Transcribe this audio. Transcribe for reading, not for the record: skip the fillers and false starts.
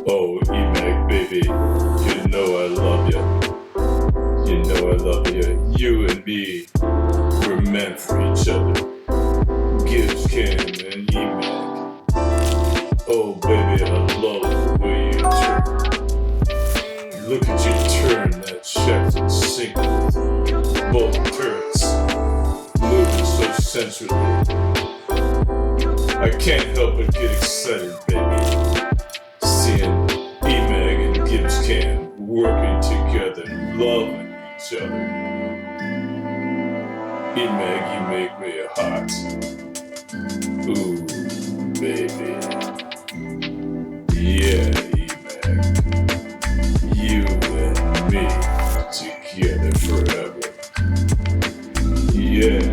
Oh, EMAG, baby, you know I love you. You know I love you. You and me, we're meant for each other. GibbsCAM and EMAG. Oh, baby, I love the way you turn. Look at you turn that shaft and sink with both turrets, moving so sensually. I can't help but get excited, baby, seeing EMAG and GibbsCAM working together, loving each other. EMAG, you make me hot. Ooh, baby. Yeah, EMAG. You and me together forever. Yeah.